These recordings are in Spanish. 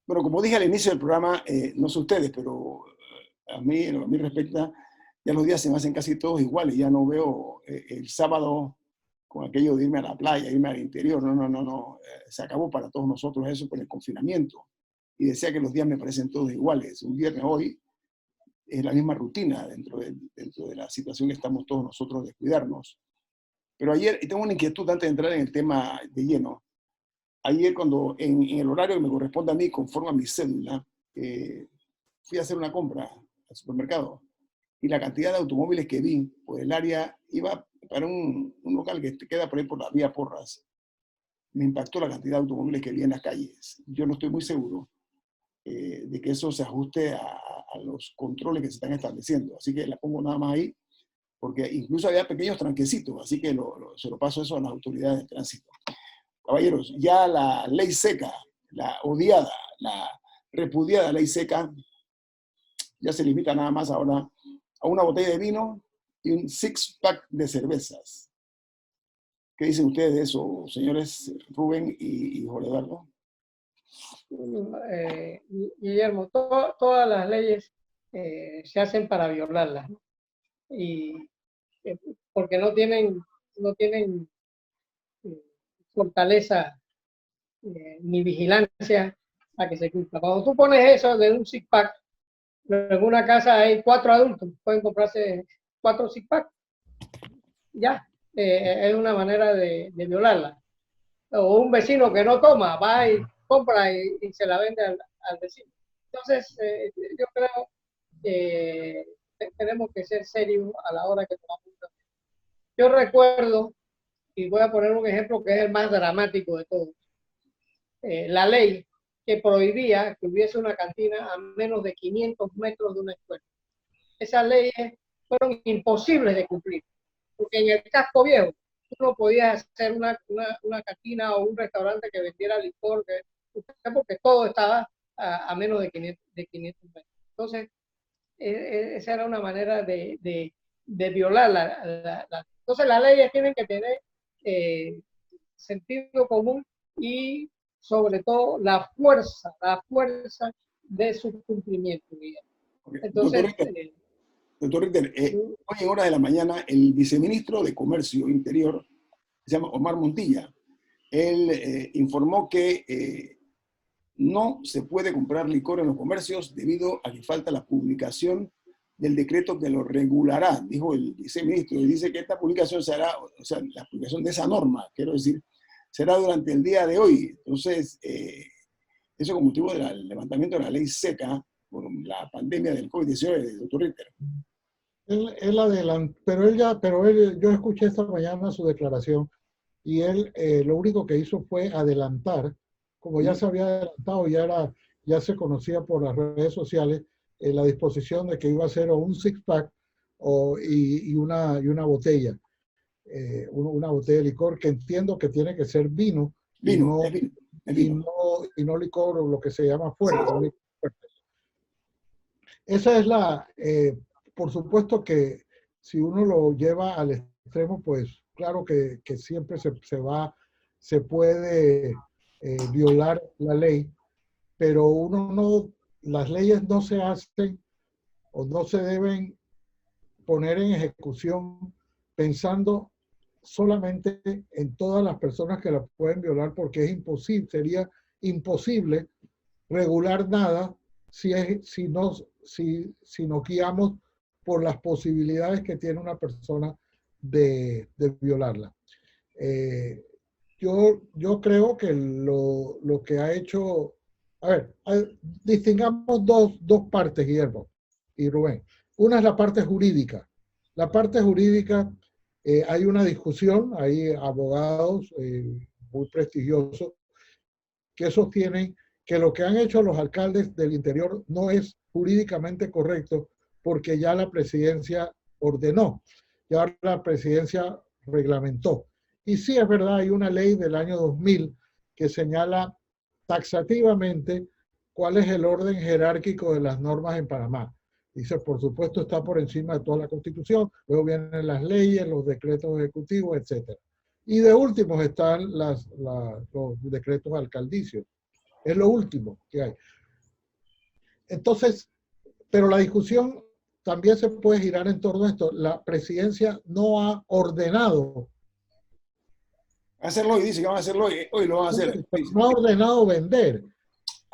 Bueno, como dije al inicio del programa, no sé ustedes, pero a mí, en lo que a mí respecta, ya los días se me hacen casi todos iguales. Ya no veo el sábado con aquello de irme a la playa, irme al interior. No, no, no, no. Se acabó para todos nosotros eso con el confinamiento. Y decía que los días me parecen todos iguales. Un viernes hoy es la misma rutina dentro de la situación que estamos todos nosotros de cuidarnos. Pero ayer, y tengo una inquietud antes de entrar en el tema de lleno. Ayer, cuando en el horario que me corresponde a mí, conforme a mi cédula, fui a hacer una compra al supermercado y la cantidad de automóviles que vi por el área iba para un local que queda por ahí por la vía Porras. Me impactó la cantidad de automóviles que vi en las calles. Yo no estoy muy seguro de que eso se ajuste a los controles que se están estableciendo. Así que la pongo nada más ahí, porque incluso había pequeños tranquecitos, así que se lo paso eso a las autoridades de tránsito. Caballeros, ya la ley seca, la odiada, la repudiada ley seca, ya se limita nada más ahora a una botella de vino y un six-pack de cervezas. ¿Qué dicen ustedes de eso, señores Rubén y Jorge Eduardo? Guillermo, todas las leyes se hacen para violarlas, ¿no? Y porque no tienen fortaleza ni vigilancia a que se cumpla. Cuando tú pones eso de un six-pack, en una casa hay 4 adultos, pueden comprarse 4 six-pack, ya, es una manera de violarla. O un vecino que no toma, va y compra y se la vende al vecino. Entonces, yo creo que tenemos que ser serios a la hora que tomamos. Yo recuerdo, y voy a poner un ejemplo que es el más dramático de todos, la ley que prohibía que hubiese una cantina a menos de 500 metros de una escuela. Esas leyes fueron imposibles de cumplir, porque en el casco viejo tú no podías hacer una cantina o un restaurante que vendiera licor, porque todo estaba a menos de 500 metros. Entonces, esa era una manera de violar Entonces, las leyes tienen que tener sentido común y, sobre todo, la fuerza de su cumplimiento. Entonces, Doctor Ritter, hoy en horas de la mañana, el viceministro de Comercio Interior, se llama Omar Montilla, él informó que no se puede comprar licor en los comercios debido a que falta la publicación del decreto que lo regulará, dijo el viceministro, y dice que esta publicación se hará, o sea, la publicación de esa norma, quiero decir, será durante el día de hoy. Entonces, eso con motivo del levantamiento de la ley seca por la pandemia del COVID-19, doctor Ritter. Él adelantó, pero yo escuché esta mañana su declaración y él lo único que hizo fue adelantar, como ya se había adelantado, ya se conocía por las redes sociales, la disposición de que iba a ser o un six-pack y una botella, una botella de licor, que entiendo que tiene que ser vino, Vino. Y no licor o lo que se llama fuerte. Esa es por supuesto que si uno lo lleva al extremo, pues claro que siempre se puede violar la ley, pero las leyes no se hacen o no se deben poner en ejecución pensando solamente en todas las personas que la pueden violar, porque sería imposible regular nada si nos guiamos por las posibilidades que tiene una persona de violarla. Yo creo que lo que ha hecho... A ver, distingamos dos partes, Guillermo y Rubén. Una es la parte jurídica. La parte jurídica, hay una discusión, hay abogados muy prestigiosos que sostienen que lo que han hecho los alcaldes del interior no es jurídicamente correcto porque ya la presidencia ordenó, ya la presidencia reglamentó. Y sí, es verdad, hay una ley del año 2000 que señala taxativamente cuál es el orden jerárquico de las normas en Panamá. Dice, por supuesto, está por encima de toda la Constitución, luego vienen las leyes, los decretos ejecutivos, etc. Y de últimos están los decretos alcaldicios. Es lo último que hay. Entonces, pero la discusión también se puede girar en torno a esto. La presidencia no ha ordenado, Hacerlo hoy, dice que van a hacerlo hoy, hoy lo van a hacer. pero Dice. no ha ordenado vender. Le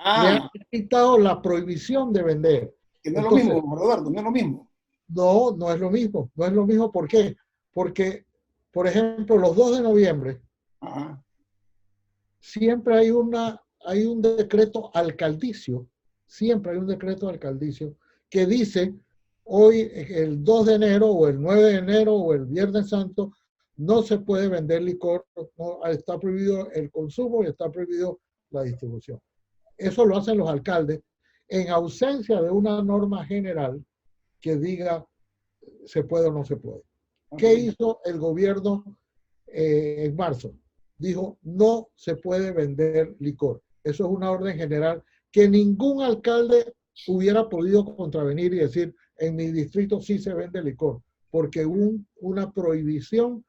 han Ah, quitado la prohibición de vender. que no es lo Entonces, mismo, Roberto, no es lo mismo. no, no es lo mismo. No es lo mismo. ¿Por qué? Porque, por ejemplo, los 2 de noviembre, Ajá. siempre hay un decreto alcaldicio, siempre hay un decreto alcaldicio que dice hoy, el 2 de enero o el 9 de enero o el Viernes Santo, no se puede vender licor, no, está prohibido el consumo y está prohibido la distribución. Eso lo hacen los alcaldes en ausencia de una norma general que diga se puede o no se puede. ¿Qué Okay. hizo el gobierno en marzo? Dijo, no se puede vender licor. Eso es una orden general que ningún alcalde hubiera podido contravenir y decir, en mi distrito sí se vende licor, porque hubo una prohibición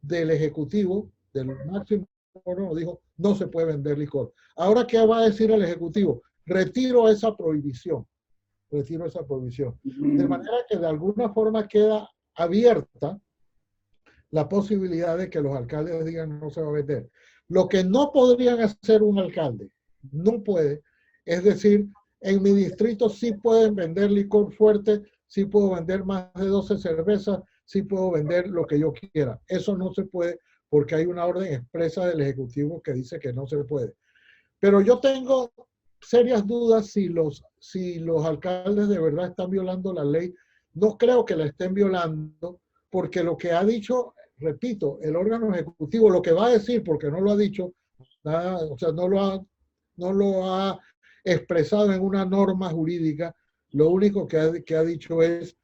del Ejecutivo, del máximo órgano, dijo, no se puede vender licor. Ahora, ¿qué va a decir el Ejecutivo? Retiro esa prohibición, retiro esa prohibición. De Mm, manera que de alguna forma queda abierta la posibilidad de que los alcaldes digan no se va a vender. Lo que no podrían hacer un alcalde, no puede, es decir, en mi distrito sí pueden vender licor fuerte, sí puedo vender más de 12 cervezas, sí puedo vender lo que yo quiera. Eso no se puede porque hay una orden expresa del Ejecutivo que dice que no se puede. Pero yo tengo serias dudas si los alcaldes de verdad están violando la ley. No creo que la estén violando, porque lo que ha dicho, repito, el órgano ejecutivo, lo que va a decir, porque no lo ha dicho, nada, o sea, no lo ha expresado en una norma jurídica, lo único que ha dicho es,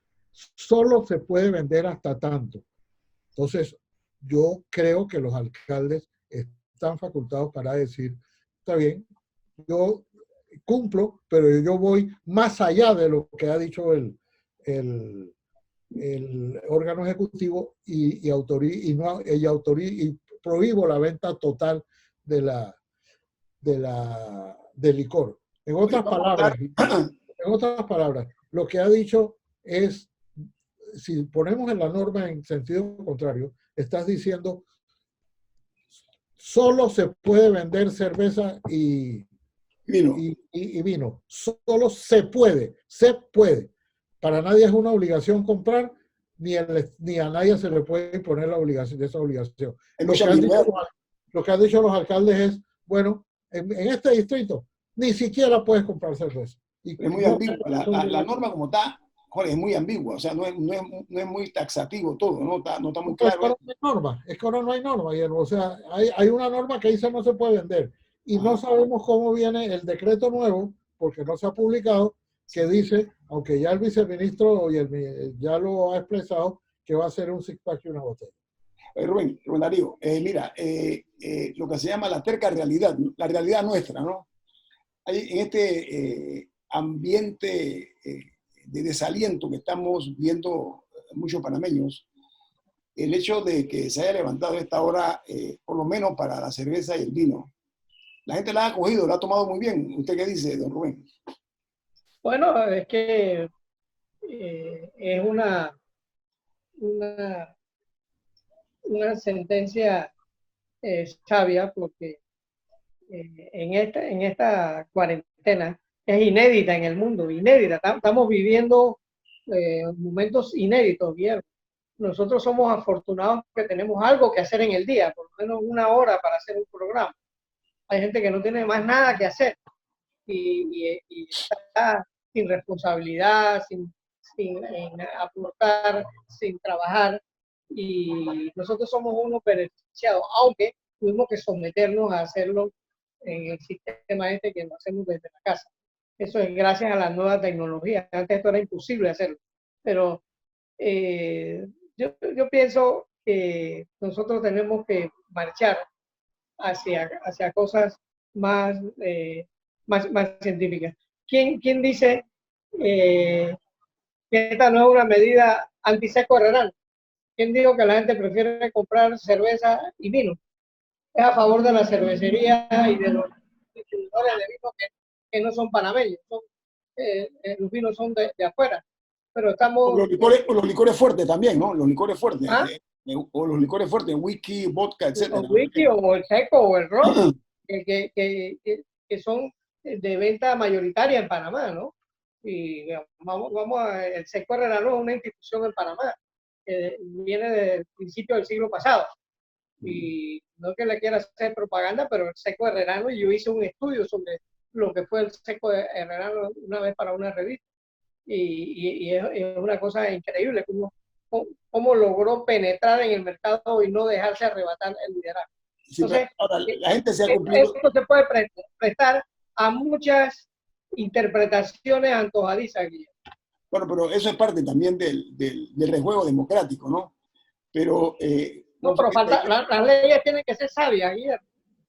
solo se puede vender hasta tanto. Entonces, yo creo que los alcaldes están facultados para decir, está bien, yo cumplo, pero yo voy más allá de lo que ha dicho el, el órgano ejecutivo y prohíbo la venta total de del licor. oye, vamos a hablar. En otras palabras, lo que ha dicho es, si ponemos en la norma en sentido contrario, estás diciendo solo se puede vender cerveza Vino. y vino. Solo se puede, se puede. Para nadie es una obligación comprar, ni a nadie se le puede imponer la obligación de esa obligación. Hay Lo mucha que han dicho, ambigüedad. lo que han dicho los alcaldes es, bueno, en este distrito ni siquiera puedes comprar cerveza. Y Es muy no ambigua. La norma como está, Jorge, es muy ambigua. O sea, no es muy taxativo todo, no está muy es que claro. ahora no hay norma, es que ahora no hay norma, Guillermo. O sea, hay una norma que dice no se puede vender y no Ajá. sabemos cómo viene el decreto nuevo, porque no se ha publicado, que dice, aunque ya el viceministro ya lo ha expresado, que va a ser un six-pack y una botella. Rubén Darío, mira, lo que se llama la terca realidad, la realidad nuestra, ¿no? Hay en este ambiente de desaliento que estamos viendo muchos panameños, el hecho de que se haya levantado esta hora, por lo menos para la cerveza y el vino, la gente la ha cogido, la ha tomado muy bien. ¿Usted qué dice, don Rubén? Bueno, es que es una, una sentencia sabia porque en esta cuarentena es inédita en el mundo, inédita. Estamos viviendo momentos inéditos, Guillermo. Nosotros somos afortunados que tenemos algo que hacer en el día, por lo menos una hora para hacer un programa. Hay gente que no tiene más nada que hacer y está sin responsabilidad, sin aportar, sin trabajar. Y nosotros somos unos beneficiados, aunque tuvimos que someternos a hacerlo en el sistema este que lo hacemos desde la casa. Eso es gracias a la nueva tecnología. Antes esto era imposible hacerlo. Pero yo pienso que nosotros tenemos que marchar hacia cosas más, más científicas. ¿Quién dice que esta no es una medida anti-seco rural? ¿Quién dijo que la gente prefiere comprar cerveza y vino? Es a favor de la cervecería y de los distribuidores de vino que no son panameños, son los vinos son de afuera. Pero estamos... Los licores fuertes también, ¿no? Los licores fuertes. ¿Ah? O los licores fuertes, whisky, vodka, etcétera. El whisky o el seco o el ron, que son de venta mayoritaria en Panamá, ¿no? Y el seco herrerano es una institución en Panamá, que viene del principio del siglo pasado. Y no que le quiera hacer propaganda, pero el seco herrerano, y yo hice un estudio sobre lo que fue el seco herrerano una vez para una revista. Y es una cosa increíble cómo logró penetrar en el mercado y no dejarse arrebatar el liderazgo. Sí, Entonces, ahora, la gente se ha cumplido. esto se puede prestar a muchas interpretaciones antojadizas, Guillermo. Bueno, pero eso es parte también del rejuego democrático, ¿no? Pero... no, pero las leyes tienen que ser sabias, Guillermo.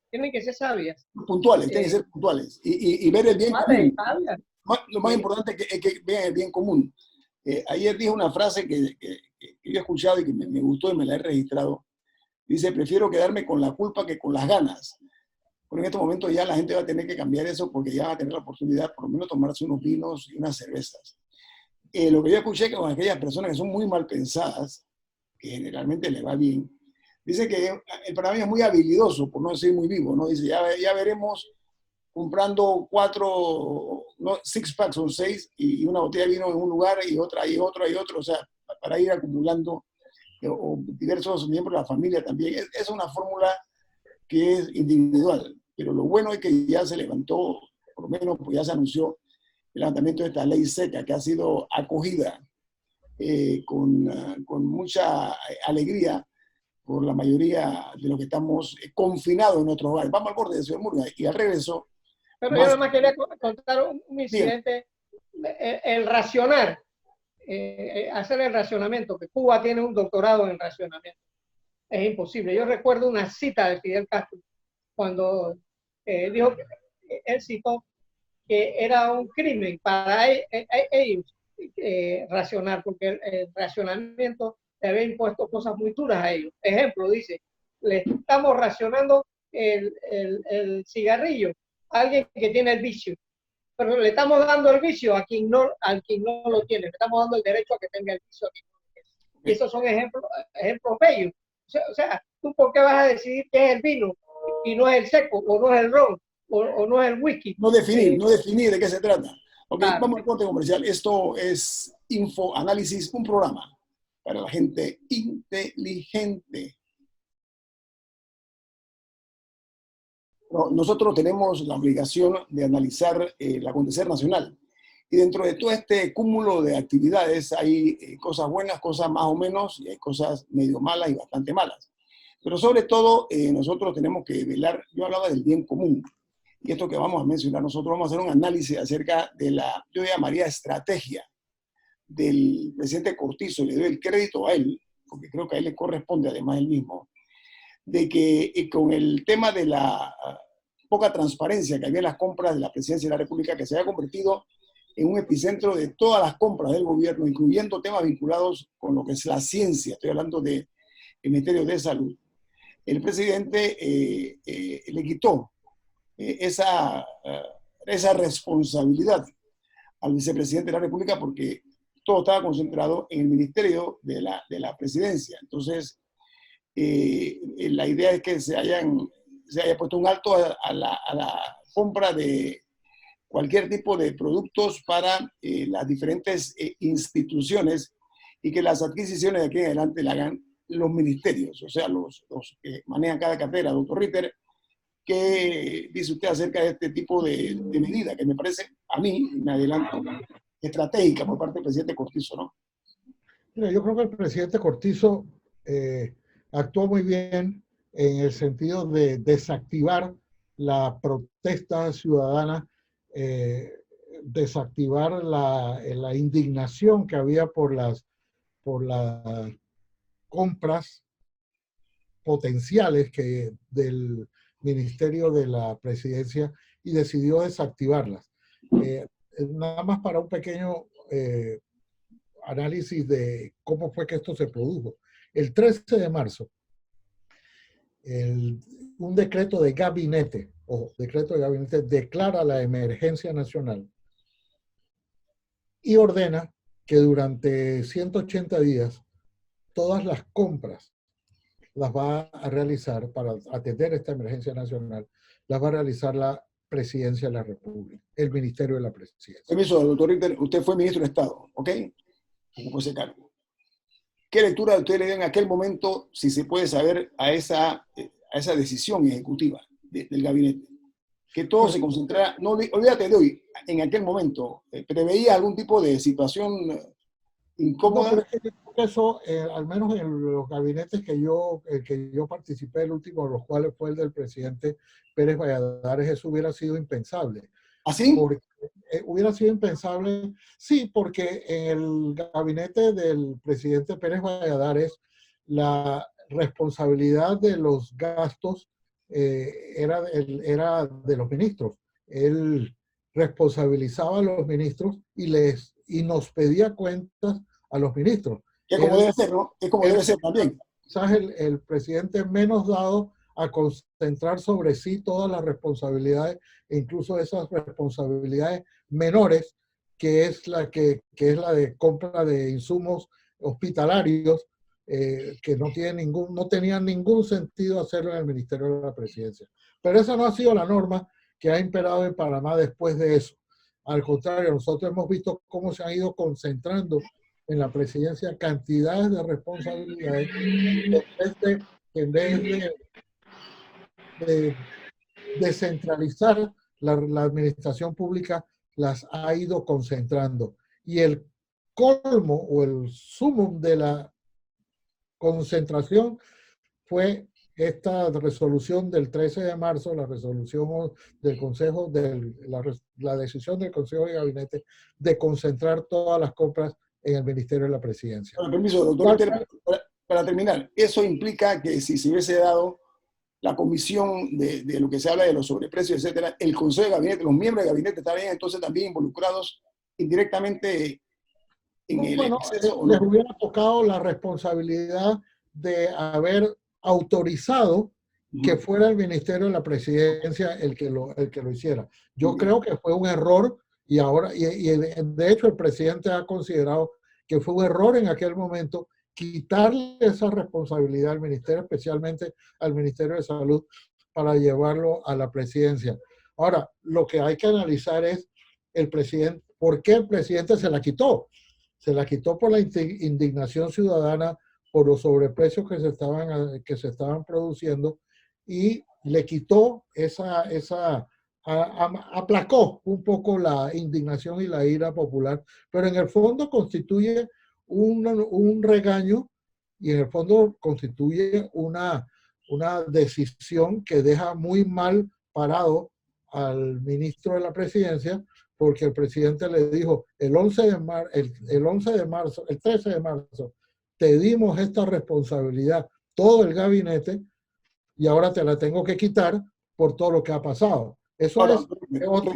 Tienen que ser sabias. Puntuales, tienen que ser puntuales. Y ver el bien común. Lo más importante es que vean el bien común. Ayer dije una frase que yo he escuchado y que me gustó y me la he registrado. Dice, prefiero quedarme con la culpa que con las ganas. Pero en este momento ya la gente va a tener que cambiar eso porque ya va a tener la oportunidad por lo menos tomarse unos vinos y unas cervezas. Lo que yo escuché que con aquellas personas que son muy mal pensadas, que generalmente le va bien, dice que el panameño es muy habilidoso, por no decir muy vivo, ¿no? Dice, ya veremos comprando 4, no, 6 packs son 6, y una botella de vino en un lugar y otra y otro, o sea, para ir acumulando, o diversos miembros de la familia también. Es una fórmula que es individual, pero lo bueno es que ya se levantó, por lo menos pues ya se anunció el levantamiento de esta ley seca que ha sido acogida con mucha alegría por la mayoría de los que estamos confinados en nuestros hogares. Vamos al borde de Ciudad Murga y al regreso. Pero yo además quería contar un incidente, el racionar, hacer el racionamiento, que Cuba tiene un doctorado en racionamiento. Es imposible. Yo recuerdo una cita de Fidel Castro cuando dijo que él citó que era un crimen para ellos racionar, porque el racionamiento le había impuesto cosas muy duras a ellos. Ejemplo, dice, le estamos racionando el cigarrillo a alguien que tiene el vicio, pero le estamos dando el vicio a quien no lo tiene, le estamos dando el derecho a que tenga el vicio. Y esos son ejemplos bellos. O sea, ¿tú por qué vas a decidir qué es el vino y no es el seco, o no es el ron, o no es el whisky? No definir de qué se trata. Ok, claro. Vamos al corte comercial. Esto es Info Análisis, un programa para la gente inteligente. No, nosotros tenemos la obligación de analizar el acontecer nacional. Y dentro de todo este cúmulo de actividades hay cosas buenas, cosas más o menos, y hay cosas medio malas y bastante malas. Pero sobre todo, nosotros tenemos que velar, yo hablaba del bien común, y esto que vamos a mencionar, nosotros vamos a hacer un análisis acerca de la, yo llamaría estrategia del presidente Cortizo, le doy el crédito a él, porque creo que a él le corresponde además él mismo, de que con el tema de la poca transparencia que había en las compras de la presidencia de la República, que se había convertido en un epicentro de todas las compras del gobierno, incluyendo temas vinculados con lo que es la ciencia, estoy hablando del Ministerio de Salud, el presidente le quitó esa responsabilidad al vicepresidente de la República porque todo estaba concentrado en el Ministerio de la Presidencia. Entonces, la idea es que se haya puesto un alto a la compra de cualquier tipo de productos para las diferentes instituciones y que las adquisiciones de aquí en adelante la hagan los ministerios, o sea, los que manejan cada cartera. Doctor Ritter, ¿qué dice usted acerca de este tipo de medida que me parece, a mí, me adelanto, estratégica por parte del presidente Cortizo, ¿no? Mira, yo creo que el presidente Cortizo actuó muy bien en el sentido de desactivar la protesta ciudadana, desactivar la indignación que había por las compras potenciales del Ministerio de la Presidencia, y decidió desactivarlas. Nada más para un pequeño análisis de cómo fue que esto se produjo. El 13 de marzo, un decreto de gabinete declara la emergencia nacional y ordena que durante 180 días todas las compras las va a realizar para atender esta emergencia nacional, las va a realizar la Presidencia de la República, el Ministerio de la Presidencia. Permiso, doctor Ritter, usted fue ministro de Estado, ¿ok? Ocupó ese cargo. ¿Qué lectura usted le dio en aquel momento, si se puede saber, a esa decisión ejecutiva del gabinete? Que todo se concentrara, no olvídate de hoy, en aquel momento, ¿preveía algún tipo de situación incómoda? No, pero es que yo creo que eso, al menos en los gabinetes que yo participé, el último de los cuales fue el del presidente Pérez Valladares, eso hubiera sido impensable. ¿Así? Porque hubiera sido impensable, sí, porque en el gabinete del presidente Pérez Valladares, la responsabilidad de los gastos era de los ministros. Él responsabilizaba a los ministros y nos pedía cuentas a los ministros. Que como debe ser, ¿no? Es como debe ser también. Quizás el presidente menos dado a concentrar sobre sí todas las responsabilidades, e incluso esas responsabilidades menores, que es la de compra de insumos hospitalarios, que no tenían ningún sentido hacerlo en el Ministerio de la Presidencia. Pero esa no ha sido la norma que ha imperado en Panamá después de eso. Al contrario, nosotros hemos visto cómo se han ido concentrando en la presidencia cantidades de responsabilidades en vez de descentralizar la administración pública, las ha ido concentrando. Y el colmo o el sumum de la concentración fue esta resolución del 13 de marzo, la resolución del Consejo, la decisión del Consejo de Gabinete de concentrar todas las compras en el Ministerio de la Presidencia. Con permiso, doctor, para terminar, eso implica que si se hubiese dado la comisión de lo que se habla de los sobreprecios, etcétera, el Consejo de Gabinete, los miembros de gabinete estarían entonces también involucrados indirectamente en el exceso, ¿o no? Les hubiera tocado la responsabilidad de haber autorizado que fuera el Ministerio de la Presidencia el que lo hiciera. Yo creo que fue un error y de hecho el presidente ha considerado que fue un error en aquel momento quitarle esa responsabilidad al ministerio, especialmente al Ministerio de Salud, para llevarlo a la presidencia. Ahora, lo que hay que analizar es por qué el presidente se la quitó. Se la quitó por la indignación ciudadana, por los sobreprecios que se estaban produciendo, y le quitó aplacó un poco la indignación y la ira popular, pero en el fondo constituye un regaño y en el fondo constituye una decisión que deja muy mal parado al ministro de la Presidencia, porque el presidente le dijo el 13 de marzo, te dimos esta responsabilidad, todo el gabinete, y ahora te la tengo que quitar por todo lo que ha pasado. Eso ahora, es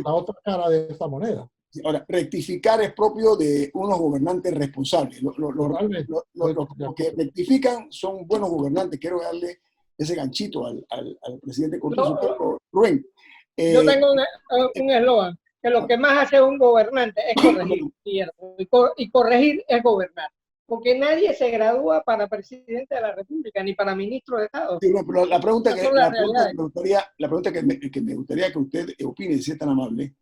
la otra cara de esta moneda. Ahora, rectificar es propio de unos gobernantes responsables. Los que rectifican son buenos gobernantes. Quiero darle ese ganchito al presidente Cortés. Rubén. Yo tengo un eslogan, que lo que más hace un gobernante es corregir. Y corregir es gobernar. Porque nadie se gradúa para presidente de la República, ni para ministro de Estado. Sí, pero la pregunta que me gustaría que usted opine, si es tan amable,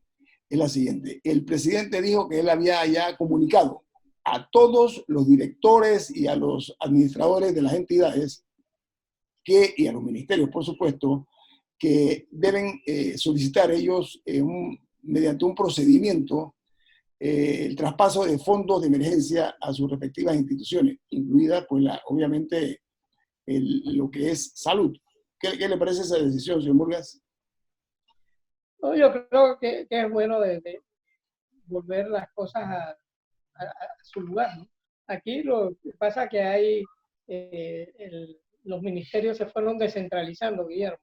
es la siguiente. El presidente dijo que él había ya comunicado a todos los directores y a los administradores de las entidades y a los ministerios, por supuesto, que deben solicitar ellos mediante un procedimiento el traspaso de fondos de emergencia a sus respectivas instituciones, incluida, pues, obviamente, lo que es salud. ¿Qué le parece esa decisión, señor Murgas? No, yo creo que es bueno de volver las cosas a su lugar, ¿no? Aquí lo que pasa es que hay los ministerios se fueron descentralizando, Guillermo.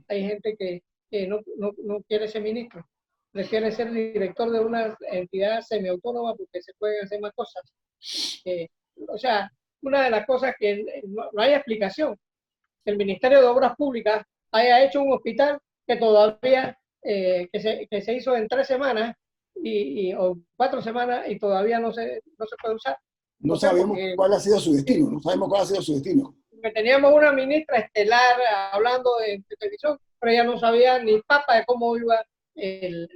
Hay gente que no quiere ser ministro, prefiere ser director de una entidad semiautónoma porque se pueden hacer más cosas. O sea, una de las cosas que no hay explicación, que el Ministerio de Obras Públicas haya hecho un hospital que todavía que se hizo en 3 semanas o 4 semanas y todavía no se puede usar. No ¿Por qué? sabemos Porque cuál ha sido su destino, no sabemos cuál ha sido su destino. teníamos una ministra estelar hablando de televisión, pero ella no sabía ni papa de cómo iba el...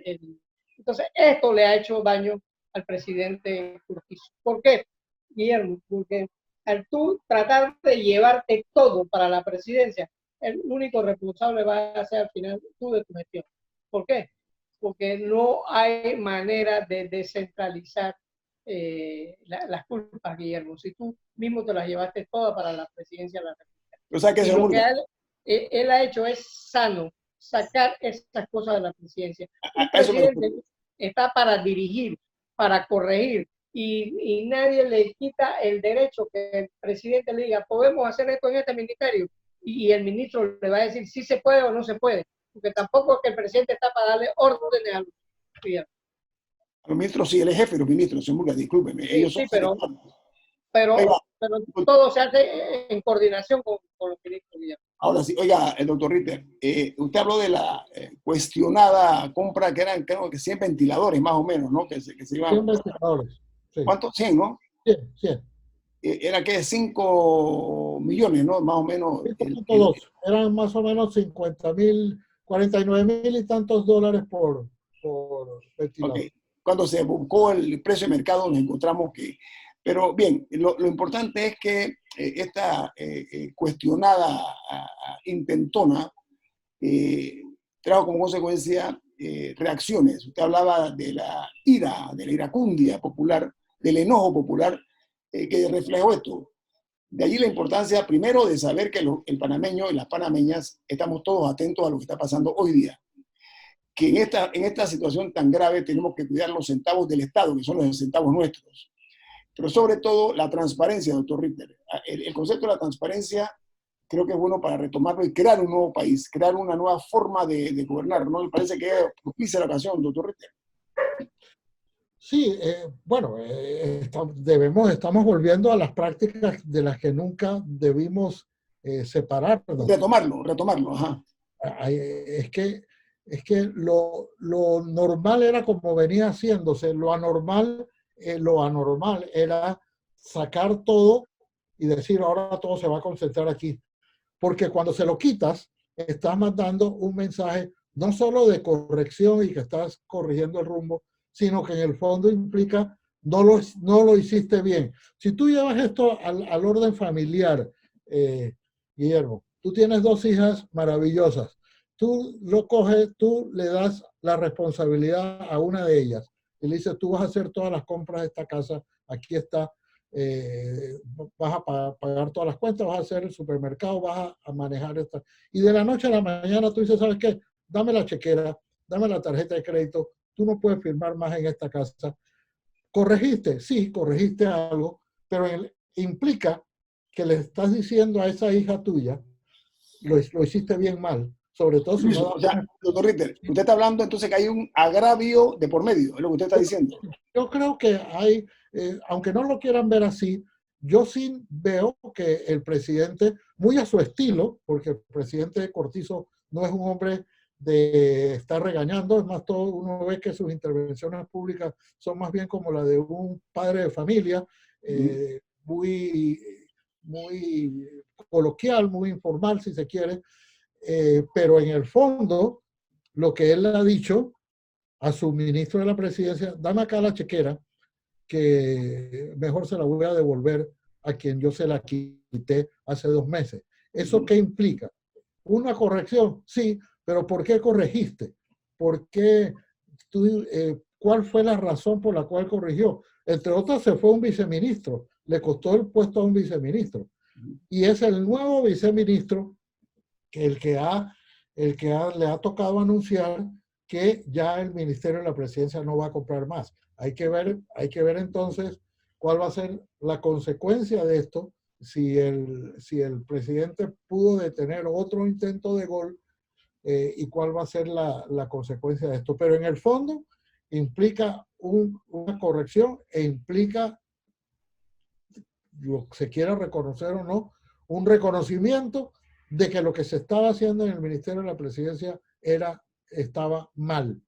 Entonces, esto le ha hecho daño al presidente Cortizo. ¿Por qué, Guillermo? Porque al tú tratar de llevarte todo para la presidencia, el único responsable va a ser al final tú de tu gestión. ¿Por qué? Porque no hay manera de descentralizar las culpas, Guillermo. Si tú mismo te las llevaste todas para la presidencia de la República. O sea, que Y señor lo que Murga, él ha hecho es sano, sacar estas cosas de la presidencia. Un a eso me refiero. presidente está para dirigir, para corregir, y nadie le quita el derecho que el presidente le diga, podemos hacer esto en este ministerio, y el ministro le va a decir si se puede o no se puede, porque tampoco es que el presidente está para darle órdenes a los gobiernos. A los ministros, sí, él es jefe de los ministros, señor Murga, discúlpeme, Sí, ellos son sí, pero Oiga, todo se hace en coordinación con los ministros. ahora sí, oiga, el doctor Ritter, usted habló de la cuestionada compra que eran, creo que 100 ventiladores más o menos, ¿no? Que se iban. 100 ventiladores. Sí. ¿Cuántos? 100, ¿no? 100. Era que 5 millones, ¿no? Más o menos. 5.2. Eran más o menos 50.000, 49.000 y tantos dólares por ventilador. Okay. Cuando se buscó el precio de mercado nos encontramos que... Pero bien, lo importante es que esta cuestionada intentona trajo como consecuencia reacciones. Usted hablaba de la iracundia popular, del enojo popular que reflejó esto. De allí la importancia, primero, de saber que el panameño y las panameñas estamos todos atentos a lo que está pasando hoy día. Que en esta situación tan grave tenemos que cuidar los centavos del Estado, que son los centavos nuestros. Pero sobre todo la transparencia, doctor Ritter. El concepto de la transparencia creo que es bueno para retomarlo y crear un nuevo país, crear una nueva forma de gobernar. ¿No me parece que propicia la ocasión, doctor Ritter? Sí, bueno, estamos volviendo a las prácticas de las que nunca debimos separarnos. Retomarlo, ajá. Es que lo normal era como venía haciéndose, lo anormal era sacar todo y decir ahora todo se va a concentrar aquí. Porque cuando se lo quitas, estás mandando un mensaje no solo de corrección y que estás corrigiendo el rumbo, sino que en el fondo implica no lo hiciste bien. Si tú llevas esto al orden familiar, Guillermo, tú tienes 2 hijas maravillosas, tú lo coges, tú le das la responsabilidad a una de ellas y le dices, tú vas a hacer todas las compras de esta casa, aquí está, vas a pagar todas las cuentas, vas a hacer el supermercado, vas a manejar esta. Y de la noche a la mañana tú dices, ¿sabes qué? Dame la chequera, dame la tarjeta de crédito, tú no puedes firmar más en esta casa. ¿Corregiste? Sí, corregiste algo, pero implica que le estás diciendo a esa hija tuya, lo hiciste bien mal, sobre todo si no... O sea, doctor Ritter, usted está hablando entonces que hay un agravio de por medio, es lo que usted está diciendo. Yo creo que hay, aunque no lo quieran ver así, yo sí veo que el presidente, muy a su estilo, porque el presidente Cortizo no es un hombre de estar regañando, es más, todo uno ve que sus intervenciones públicas son más bien como la de un padre de familia, muy coloquial, muy informal, si se quiere, pero en el fondo, lo que él ha dicho a su ministro de la presidencia, dame acá la chequera, que mejor se la voy a devolver a quien yo se la quité hace 2 meses. ¿Eso qué implica? ¿Una corrección? Sí, pero ¿por qué corregiste? ¿Por qué ¿cuál fue la razón por la cual corrigió? Entre otras, se fue un viceministro, le costó el puesto a un viceministro. Y es el nuevo viceministro el que le ha tocado anunciar que ya el Ministerio de la Presidencia no va a comprar más. Hay que ver entonces cuál va a ser la consecuencia de esto, si el presidente pudo detener otro intento de gol y cuál va a ser la consecuencia de esto. Pero en el fondo implica una corrección e implica, lo que se quiera reconocer o no, un reconocimiento de que lo que se estaba haciendo en el Ministerio de la Presidencia estaba mal.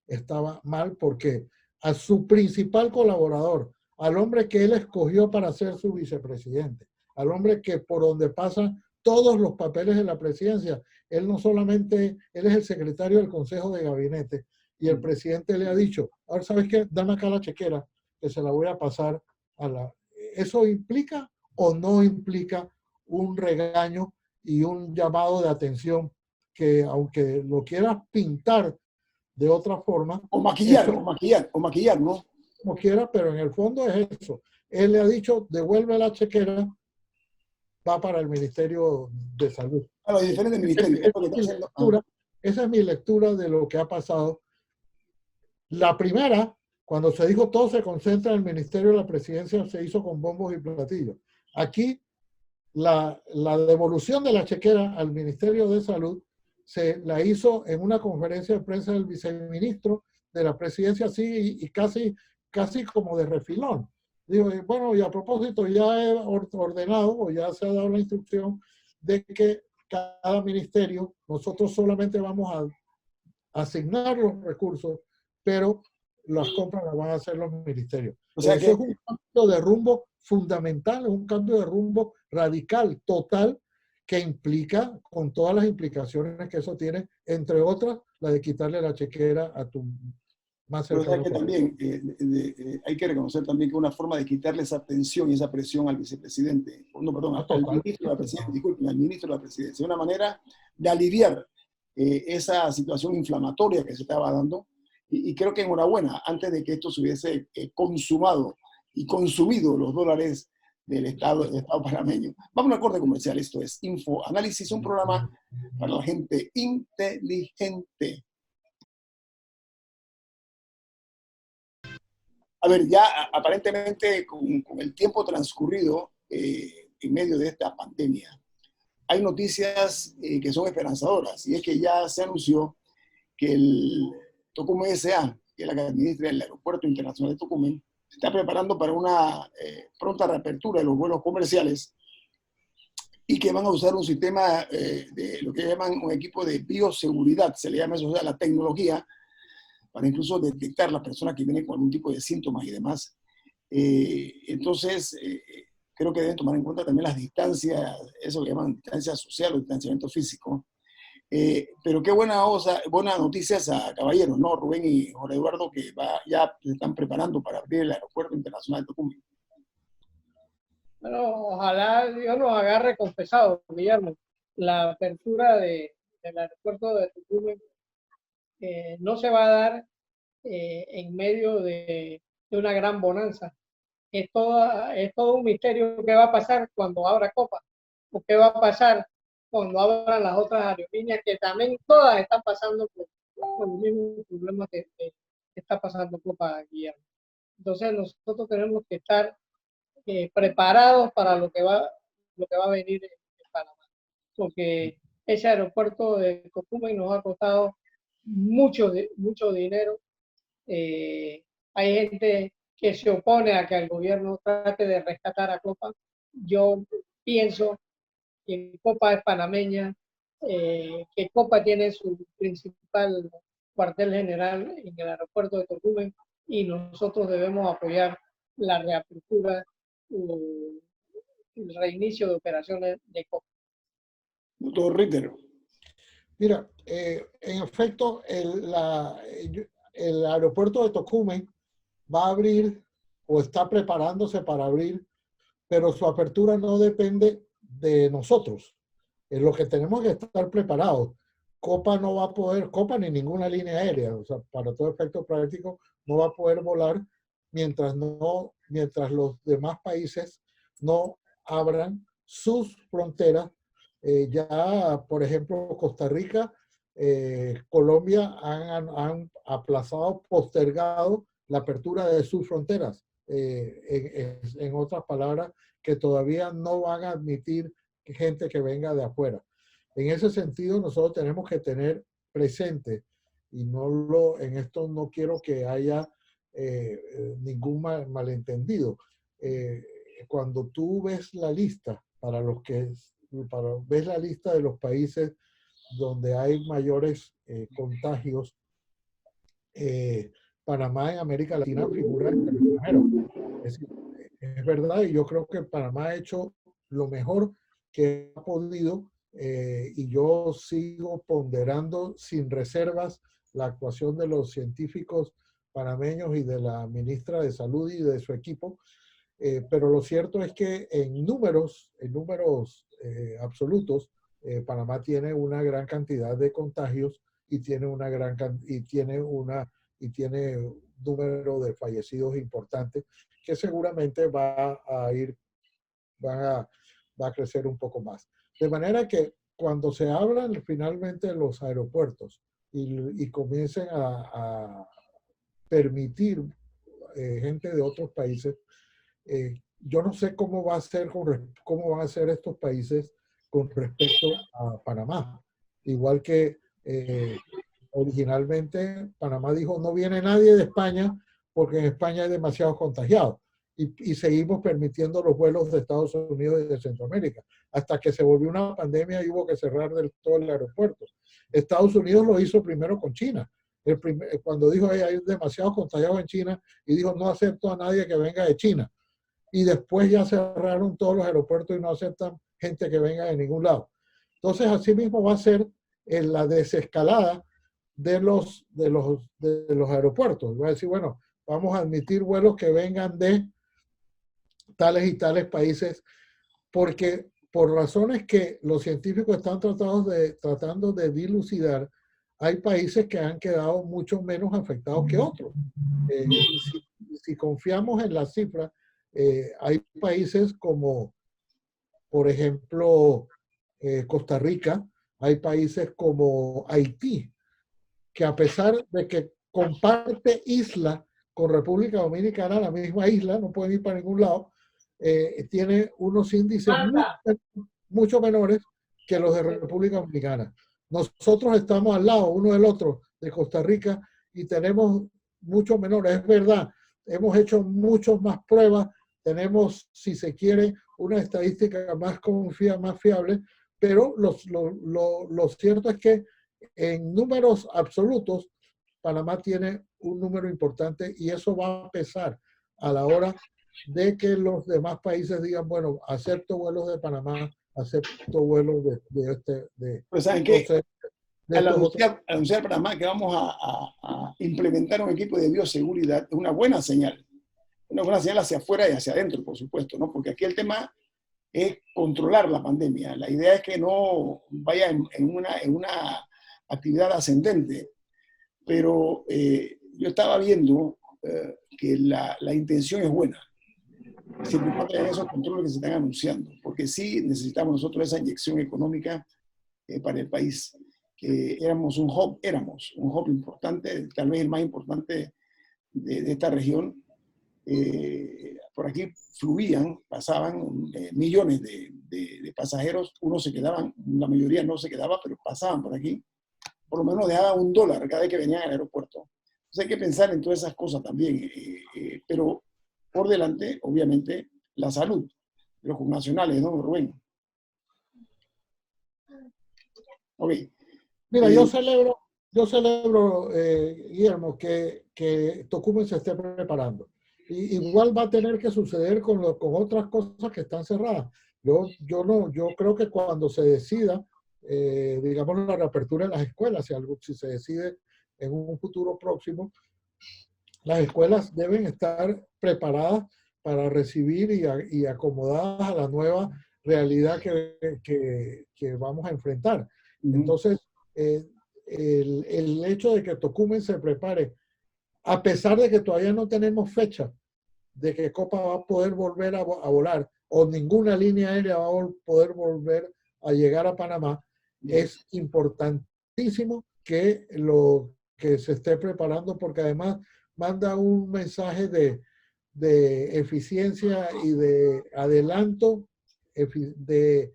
Estaba mal porque a su principal colaborador, al hombre que él escogió para ser su vicepresidente, al hombre que por donde pasan todos los papeles de la presidencia. Él no solamente, él es el secretario del Consejo de Gabinete y el presidente le ha dicho, ahora sabes qué, dame acá la chequera que se la voy a pasar a la... ¿Eso implica o no implica un regaño y un llamado de atención que aunque lo quieras pintar de otra forma, O maquillar, eso o maquillar, ¿no? como quiera, pero en el fondo es eso. Él le ha dicho, devuelve la chequera, va para el Ministerio de Salud. A los diferentes ministerios. Es lo que está haciendo. Esa es mi lectura de lo que ha pasado. La primera, cuando se dijo todo se concentra en el Ministerio de la Presidencia, se hizo con bombos y platillos. Aquí, la devolución de la chequera al Ministerio de Salud se la hizo en una conferencia de prensa del viceministro de la presidencia, así y casi como de refilón. Digo, bueno, y a propósito, ya he ordenado o ya se ha dado la instrucción de que cada ministerio, nosotros solamente vamos a asignar los recursos, pero las compras las van a hacer los ministerios. O sea Eso es un cambio de rumbo fundamental, es un cambio de rumbo radical, total, que implica, con todas las implicaciones que eso tiene, entre otras, la de quitarle la chequera a tu más cercano. Que también hay que reconocer también que una forma de quitarle esa tensión y esa presión al vicepresidente, no, perdón, al ministro de la presidencia, disculpen, al ministro de la presidencia, una manera de aliviar esa situación inflamatoria que se estaba dando. Y creo que enhorabuena, antes de que esto se hubiese consumado y consumido los dólares del Estado panameño. Vamos a una corte comercial. Esto es Info Análisis, un programa para la gente inteligente. A ver, ya aparentemente con el tiempo transcurrido en medio de esta pandemia, hay noticias que son esperanzadoras, y es que ya se anunció que el Tocumen S.A., que es la que administra el Aeropuerto Internacional de Tocumen, se está preparando para una pronta reapertura de los vuelos comerciales y que van a usar un sistema de lo que llaman un equipo de bioseguridad, se le llama eso, o sea, la tecnología, para incluso detectar las personas que vienen con algún tipo de síntomas y demás. Entonces, creo que deben tomar en cuenta también las distancias, eso que llaman distancia social o distanciamiento físico. Pero qué buenas noticias a caballeros, ¿no? Rubén y Jorge Eduardo, que ya se están preparando para abrir el Aeropuerto Internacional de Tocumen. Bueno, ojalá Dios nos agarre confesados, Guillermo. La apertura del aeropuerto de Tocumen no se va a dar en medio de una gran bonanza. Es todo un misterio qué va a pasar cuando abra Copa, o qué va a pasar cuando abran las otras aerolíneas, que también todas están pasando por los mismos problemas que está pasando Copa, Guillermo. Entonces nosotros tenemos que estar preparados para lo que va a venir en Panamá, porque ese aeropuerto de Tocumen nos ha costado mucho dinero. Hay gente que se opone a que el gobierno trate de rescatar a Copa. Yo pienso que Copa es panameña, que Copa tiene su principal cuartel general en el aeropuerto de Tocumen, y nosotros debemos apoyar la reapertura o el reinicio de operaciones de Copa. Doctor Ritter. Mira, en efecto, el aeropuerto de Tocumen va a abrir o está preparándose para abrir, pero su apertura no depende de nosotros. Es lo que tenemos que estar preparados. Copa no va a poder, Copa ni ninguna línea aérea, o sea, para todo efecto práctico, no va a poder volar mientras los demás países no abran sus fronteras. Ya, por ejemplo, Costa Rica, Colombia han aplazado, postergado la apertura de sus fronteras. En otras palabras, que todavía no van a admitir gente que venga de afuera. En ese sentido, nosotros tenemos que tener presente, y en esto no quiero que haya ningún malentendido. Cuando tú ves la lista, ves la lista de los países donde hay mayores contagios, Panamá en América Latina figura en el extranjero. Es decir, es verdad, y yo creo que Panamá ha hecho lo mejor que ha podido, y yo sigo ponderando sin reservas la actuación de los científicos panameños y de la ministra de Salud y de su equipo, pero lo cierto es que en números absolutos, Panamá tiene una gran cantidad de contagios y tiene un número de fallecidos importantes que seguramente va a crecer un poco más. De manera que cuando se hablan finalmente de los aeropuertos y comiencen a permitir gente de otros países, yo no sé cómo cómo van a ser estos países con respecto a Panamá. Igual que originalmente Panamá dijo no viene nadie de España porque en España hay demasiados contagiados. Y seguimos permitiendo los vuelos de Estados Unidos y de Centroamérica, hasta que se volvió una pandemia y hubo que cerrar del todo el aeropuerto. Estados Unidos lo hizo primero con China. Cuando dijo hay demasiados contagiados en China, y dijo no acepto a nadie que venga de China. Y después ya cerraron todos los aeropuertos y no aceptan gente que venga de ningún lado. Entonces, así mismo va a ser en la desescalada de los aeropuertos. Va a decir, bueno, vamos a admitir vuelos que vengan de tales y tales países, porque por razones que los científicos están tratando de dilucidar, hay países que han quedado mucho menos afectados que otros. Si confiamos en las cifras, hay países como, por ejemplo, Costa Rica, hay países como Haití, que a pesar de que comparte isla con República Dominicana, la misma isla, no pueden ir para ningún lado, tiene unos índices mucho menores que los de República Dominicana. Nosotros estamos al lado uno del otro de Costa Rica y tenemos mucho menores. Es verdad, hemos hecho muchas más pruebas, tenemos, si se quiere, una estadística más fiable, pero lo cierto es que en números absolutos, Panamá tiene un número importante y eso va a pesar a la hora de que los demás países digan, bueno, acepto vuelos de Panamá, acepto vuelos Pues ¿saben qué? Al anunciar Panamá que vamos a implementar un equipo de bioseguridad, es una buena señal. Una buena señal hacia afuera y hacia adentro, por supuesto, ¿no? Porque aquí el tema es controlar la pandemia. La idea es que no vaya en una actividad ascendente. Pero yo estaba viendo que la intención es buena. Siempre y cuando haya esos controles que se están anunciando, porque sí necesitamos nosotros esa inyección económica para el país. Que éramos un hub importante, tal vez el más importante de esta región. Por aquí pasaban millones de pasajeros, unos se quedaban, la mayoría no se quedaba, pero pasaban por aquí, por lo menos dejaban $1 cada vez que venían al aeropuerto. Entonces hay que pensar en todas esas cosas también, pero por delante, obviamente, la salud de los connacionales, ¿no, Rubén? Ok. Mira, yo celebro, Guillermo, que Tocumen se esté preparando. Igual va a tener que suceder con otras cosas que están cerradas. Yo creo que cuando se decida, digamos, la reapertura de las escuelas, si se decide en un futuro próximo, las escuelas deben estar preparadas para recibir y acomodadas a la nueva realidad que vamos a enfrentar. Entonces, el hecho de que Tocumen se prepare, a pesar de que todavía no tenemos fecha de que Copa va a poder volver a volar o ninguna línea aérea va a poder volver a llegar a Panamá, es importantísimo que se esté preparando, porque además manda un mensaje de eficiencia y de adelanto, de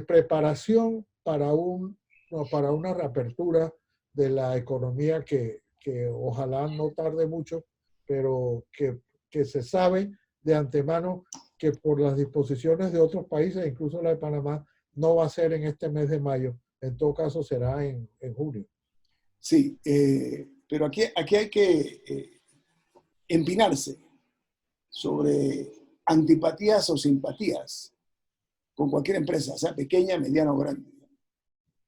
preparación para una reapertura de la economía que ojalá no tarde mucho, pero que se sabe de antemano que por las disposiciones de otros países, incluso la de Panamá, no va a ser en este mes de mayo. En todo caso, será en junio. Sí, Pero aquí hay que empinarse sobre antipatías o simpatías con cualquier empresa, sea pequeña, mediana o grande.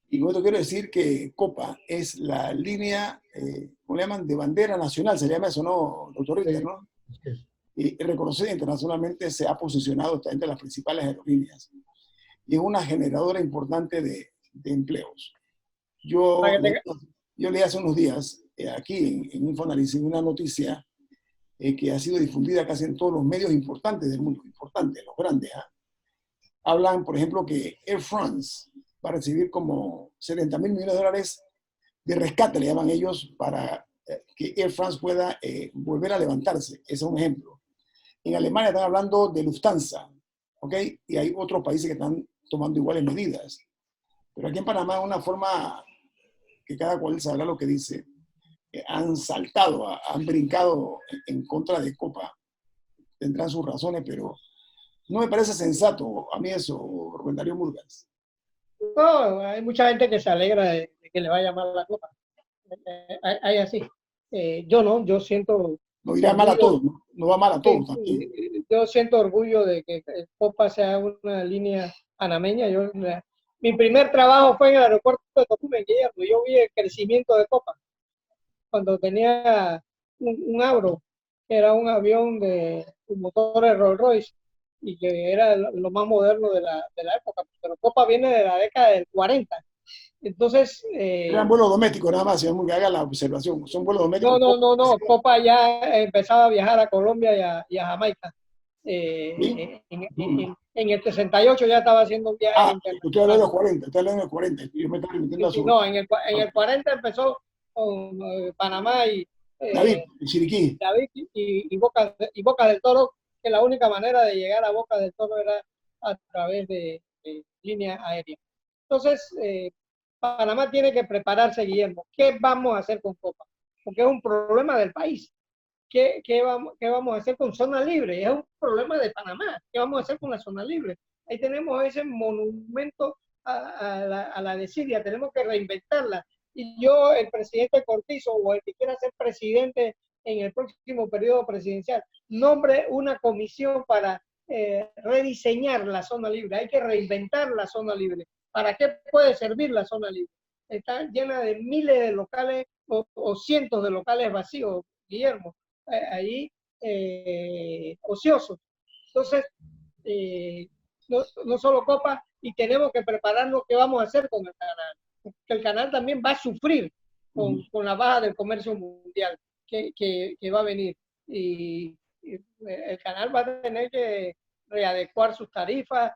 Y con esto quiero decir que Copa es la línea, ¿cómo le llaman? De bandera nacional, se llama eso, ¿no, doctor Ritter, no? Y reconocida internacionalmente, se ha posicionado entre las principales aerolíneas. Y es una generadora importante de empleos. Yo leí hace unos días, aquí en Infoanálisis, una noticia que ha sido difundida casi en todos los medios importantes del mundo, importantes, los grandes. Hablan, por ejemplo, que Air France va a recibir como 70.000 millones de dólares de rescate, le llaman ellos, para que Air France pueda volver a levantarse. Ese es un ejemplo. En Alemania están hablando de Lufthansa, ¿ok? Y hay otros países que están tomando iguales medidas. Pero aquí en Panamá, de una forma que cada cual sabrá lo que dice, han saltado, han brincado en contra de Copa. Tendrán sus razones, pero no me parece sensato a mí eso, Rubén Darío Murgas. No, hay mucha gente que se alegra de que le vaya mal la Copa. Hay así. Yo no, yo siento... No irá mal a todos, ¿no? No va mal a todos también. Yo siento orgullo de que Copa sea una línea panameña. Mi primer trabajo fue en el aeropuerto de Tocumen, Guillermo. Yo vi el crecimiento de Copa cuando tenía un Avro, que era un avión de motores Rolls Royce y que era lo más moderno de la época. Pero Copa viene de la década del 40. Entonces... eran vuelos domésticos nada más, señor, que haga la observación. Son vuelos domésticos. No. Copa ya empezaba a viajar a Colombia y a Jamaica. ¿Sí? En el 68 ya estaba haciendo un viaje. Usted habla de los 40, usted habla de los 40. Yo me estaba remitiendo a su... No, en el 40 empezó con Panamá y... David, Chiriquí. David y Boca del Toro, que la única manera de llegar a Boca del Toro era a través de líneas aéreas. Entonces, Panamá tiene que prepararse, Guillermo. ¿Qué vamos a hacer con Copa? Porque es un problema del país. ¿Qué vamos a hacer con zona libre? Es un problema de Panamá. ¿Qué vamos a hacer con la zona libre? Ahí tenemos ese monumento a la desidia. Tenemos que reinventarla. Y el presidente Cortizo, o el que quiera ser presidente en el próximo periodo presidencial, nombre una comisión para rediseñar la zona libre. Hay que reinventar la zona libre. ¿Para qué puede servir la zona libre? Está llena de miles de locales o cientos de locales vacíos, Guillermo, ahí ociosos. Entonces, no solo Copa, y tenemos que prepararnos qué vamos a hacer con el canal. Que el canal también va a sufrir con la baja del comercio mundial que va a venir. Y el canal va a tener que readecuar sus tarifas,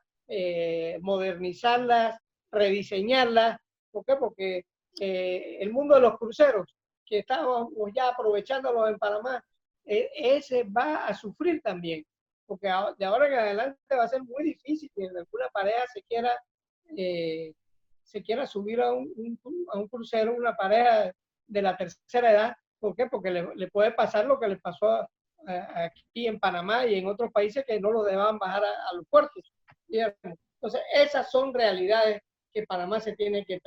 modernizarlas, rediseñarlas. ¿Por qué? Porque el mundo de los cruceros, que estábamos ya aprovechándolos en Panamá, ese va a sufrir también. Porque de ahora en adelante va a ser muy difícil que alguna pareja se quiera subir a un crucero, una pareja de la tercera edad. ¿Por qué? Porque le puede pasar lo que le pasó aquí en Panamá y en otros países que no los dejaban bajar a los puertos. Entonces, esas son realidades que Panamá se tiene que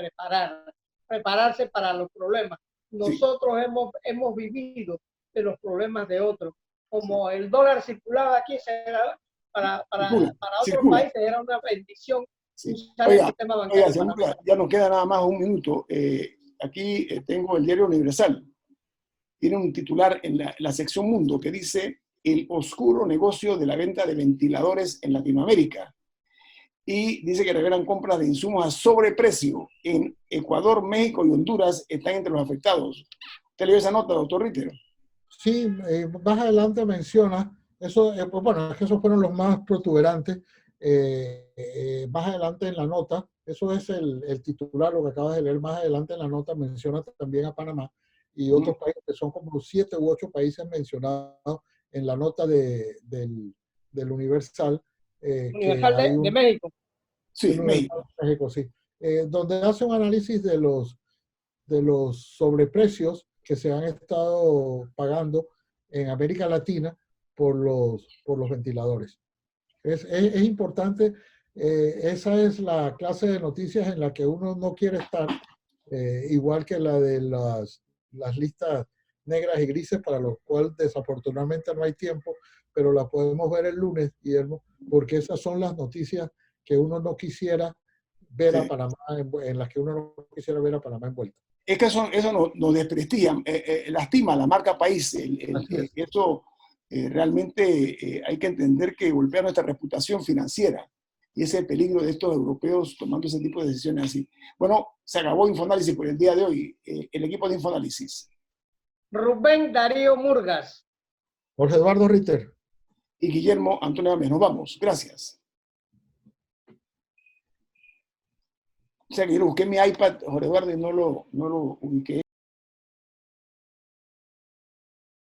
prepararse para los problemas. Nosotros hemos vivido de los problemas de otros. Como el dólar circulaba aquí, para otros países era una bendición. Sí. Oiga, ya nos queda nada más un minuto. Aquí tengo el diario Universal. Tiene un titular en la sección Mundo que dice: el oscuro negocio de la venta de ventiladores en Latinoamérica. Y dice que revelan compras de insumos a sobreprecio. En Ecuador, México y Honduras están entre los afectados. ¿Usted leyó esa nota, doctor Ritter? Sí, más adelante menciona, eso, bueno, es que esos fueron los más protuberantes. Más adelante en la nota, eso es el titular, lo que acabas de leer, más adelante en la nota menciona también a Panamá y otros países, que son como 7 u 8 países mencionados en la nota del Universal. Universal de México. Sí, México, sí. Donde hace un análisis de los sobreprecios que se han estado pagando en América Latina por los ventiladores. Es importante, esa es la clase de noticias en la que uno no quiere estar, igual que la de las listas negras y grises, para los cuales desafortunadamente no hay tiempo, pero la podemos ver el lunes, Guillermo, porque esas son las noticias que uno no quisiera ver a Sí. Panamá, en las que uno no quisiera ver a Panamá envuelta. Es que eso nos desprestigia, lastima la marca país. Así es. Eso realmente hay que entender que golpea nuestra reputación financiera. Y ese es el peligro de estos europeos tomando ese tipo de decisiones así. Bueno, se acabó Infoanálisis por el día de hoy. El equipo de Infoanálisis. Rubén Darío Murgas. Jorge Eduardo Ritter. Y Guillermo Antonio Gómez. Nos vamos. Gracias. O sea, que yo busqué mi iPad, Jorge Eduardo, y no lo ubiqué.